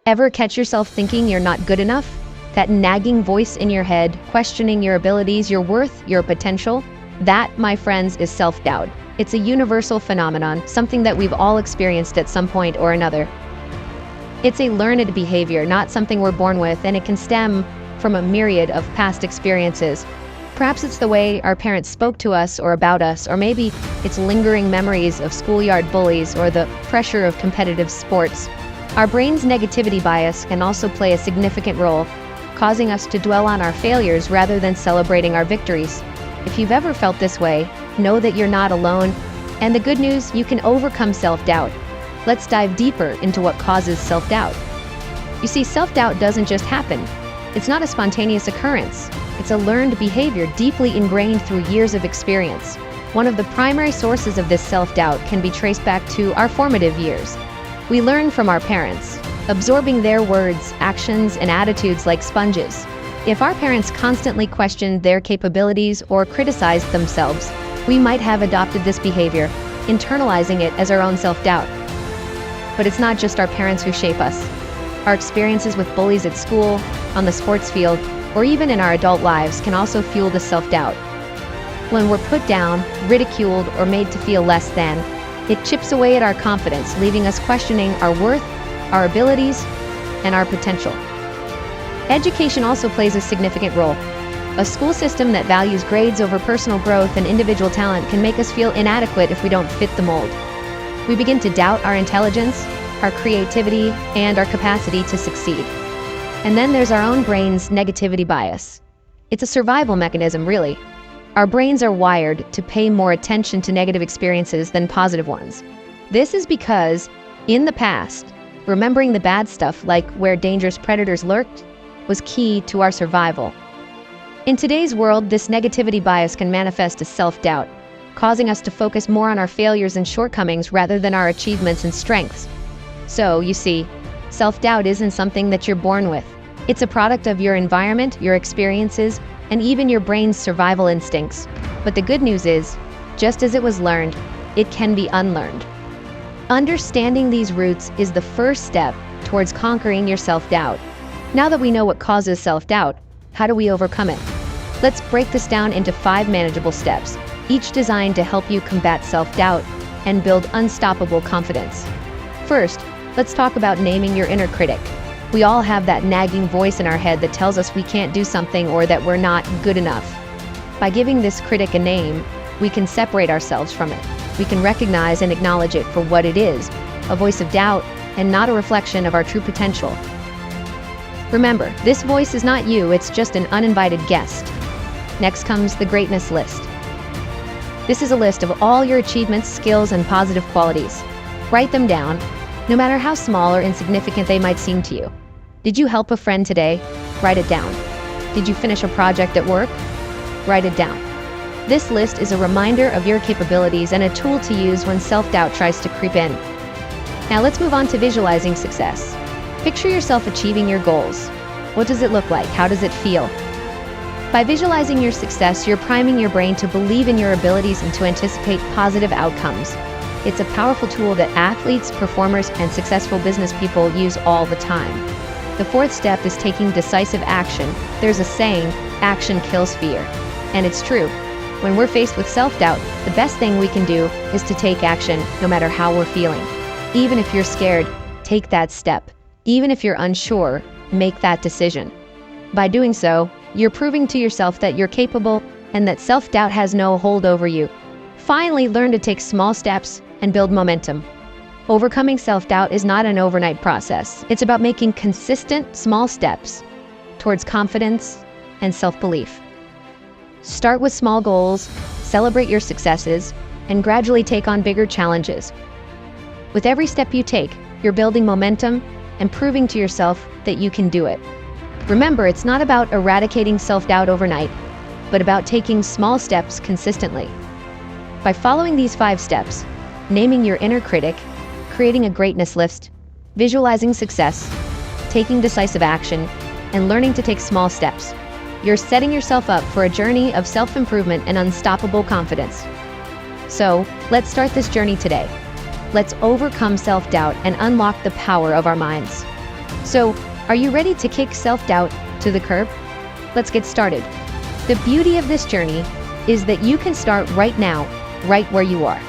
Ever catch yourself thinking you're not good enough? That nagging voice in your head, questioning your abilities, your worth, your potential? That, my friends, is self-doubt. It's a universal phenomenon, something that we've all experienced at some point or another. It's a learned behavior, not something we're born with, and it can stem from a myriad of past experiences. Perhaps it's the way our parents spoke to us or about us, or maybe it's lingering memories of schoolyard bullies or the pressure of competitive sports. Our brain's negativity bias can also play a significant role, causing us to dwell on our failures rather than celebrating our victories. If you've ever felt this way, know that you're not alone. And the good news, you can overcome self-doubt. Let's dive deeper into what causes self-doubt. You see, self-doubt doesn't just happen. It's not a spontaneous occurrence. It's a learned behavior deeply ingrained through years of experience. One of the primary sources of this self-doubt can be traced back to our formative years. We learn from our parents, absorbing their words, actions, and attitudes like sponges. If our parents constantly questioned their capabilities or criticized themselves, we might have adopted this behavior, internalizing it as our own self-doubt. But it's not just our parents who shape us. Our experiences with bullies at school, on the sports field, or even in our adult lives can also fuel the self-doubt. When we're put down, ridiculed, or made to feel less than, it chips away at our confidence, leaving us questioning our worth, our abilities, and our potential. Education also plays a significant role. A school system that values grades over personal growth and individual talent can make us feel inadequate if we don't fit the mold. We begin to doubt our intelligence, our creativity, and our capacity to succeed. And then there's our own brain's negativity bias. It's a survival mechanism, really. Our brains are wired to pay more attention to negative experiences than positive ones. This is because, in the past, remembering the bad stuff, like where dangerous predators lurked, was key to our survival. In today's world, this negativity bias can manifest as self-doubt, causing us to focus more on our failures and shortcomings rather than our achievements and strengths. So, you see, self-doubt isn't something that you're born with. It's a product of your environment, your experiences, and even your brain's survival instincts. But the good news is, just as it was learned, it can be unlearned. Understanding these roots is the first step towards conquering your self-doubt. Now that we know what causes self-doubt, how do we overcome it? Let's break this down into 5 manageable steps, each designed to help you combat self-doubt and build unstoppable confidence. First, let's talk about naming your inner critic. We all have that nagging voice in our head that tells us we can't do something or that we're not good enough. By giving this critic a name, we can separate ourselves from it. We can recognize and acknowledge it for what it is, a voice of doubt and not a reflection of our true potential. Remember, this voice is not you, it's just an uninvited guest. Next comes the greatness list. This is a list of all your achievements, skills, and positive qualities. Write them down, no matter how small or insignificant they might seem to you. Did you help a friend today? Write it down. Did you finish a project at work? Write it down. This list is a reminder of your capabilities and a tool to use when self-doubt tries to creep in. Now let's move on to visualizing success. Picture yourself achieving your goals. What does it look like? How does it feel? By visualizing your success, you're priming your brain to believe in your abilities and to anticipate positive outcomes. It's a powerful tool that athletes, performers, and successful business people use all the time. The 4th step is taking decisive action. There's a saying, action kills fear. And it's true. When we're faced with self-doubt, the best thing we can do is to take action no matter how we're feeling. Even if you're scared, take that step. Even if you're unsure, make that decision. By doing so, you're proving to yourself that you're capable and that self-doubt has no hold over you. Finally, learn to take small steps and build momentum. Overcoming self-doubt is not an overnight process. It's about making consistent, small steps towards confidence and self-belief. Start with small goals, celebrate your successes, and gradually take on bigger challenges. With every step you take, you're building momentum and proving to yourself that you can do it. Remember, it's not about eradicating self-doubt overnight, but about taking small steps consistently. By following these 5 steps, naming your inner critic, creating a greatness list, visualizing success, taking decisive action, and learning to take small steps, you're setting yourself up for a journey of self-improvement and unstoppable confidence. So, let's start this journey today. Let's overcome self-doubt and unlock the power of our minds. So, are you ready to kick self-doubt to the curb? Let's get started. The beauty of this journey is that you can start right now, right where you are.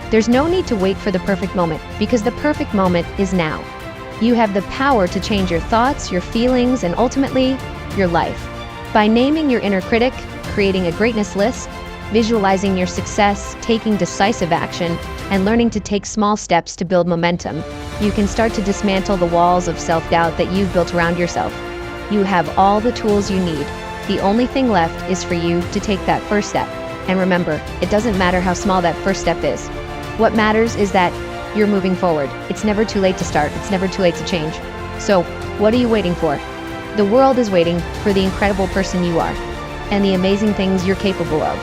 There's no need to wait for the perfect moment, because the perfect moment is now. You have the power to change your thoughts, your feelings, and ultimately, your life. By naming your inner critic, creating a greatness list, visualizing your success, taking decisive action, and learning to take small steps to build momentum, you can start to dismantle the walls of self-doubt that you've built around yourself. You have all the tools you need. The only thing left is for you to take that first step. And remember, it doesn't matter how small that first step is. What matters is that you're moving forward. It's never too late to start. It's never too late to change. So, what are you waiting for? The world is waiting for the incredible person you are and the amazing things you're capable of.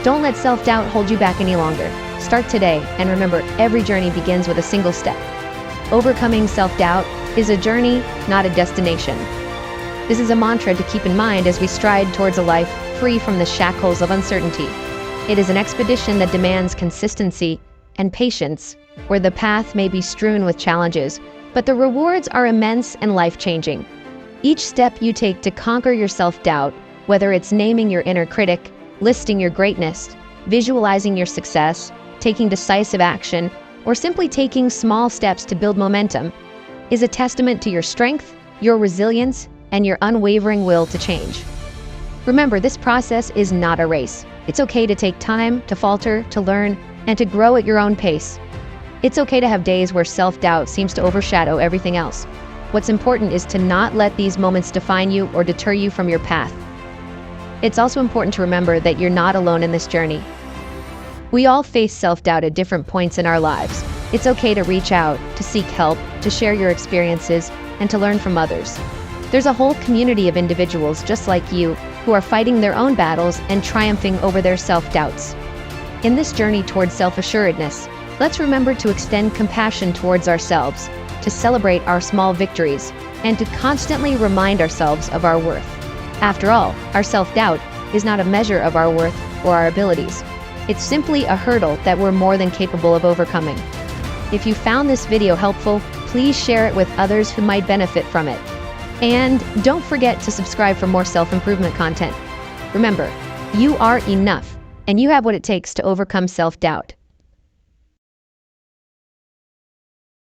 Don't let self-doubt hold you back any longer. Start today, and remember, every journey begins with a single step. Overcoming self-doubt is a journey, not a destination. This is a mantra to keep in mind as we stride towards a life free from the shackles of uncertainty. It is an expedition that demands consistency and patience, where the path may be strewn with challenges, but the rewards are immense and life-changing. Each step you take to conquer your self-doubt, whether it's naming your inner critic, listing your greatness, visualizing your success, taking decisive action, or simply taking small steps to build momentum, is a testament to your strength, your resilience, and your unwavering will to change. Remember, this process is not a race. It's okay to take time, to falter, to learn, and to grow at your own pace. It's okay to have days where self-doubt seems to overshadow everything else. What's important is to not let these moments define you or deter you from your path. It's also important to remember that you're not alone in this journey. We all face self-doubt at different points in our lives. It's okay to reach out, to seek help, to share your experiences, and to learn from others. There's a whole community of individuals just like you who are fighting their own battles and triumphing over their self-doubts. In this journey towards self-assuredness, let's remember to extend compassion towards ourselves, to celebrate our small victories, and to constantly remind ourselves of our worth. After all, our self-doubt is not a measure of our worth or our abilities. It's simply a hurdle that we're more than capable of overcoming. If you found this video helpful, please share it with others who might benefit from it. And don't forget to subscribe for more self-improvement content. Remember, you are enough, and you have what it takes to overcome self-doubt.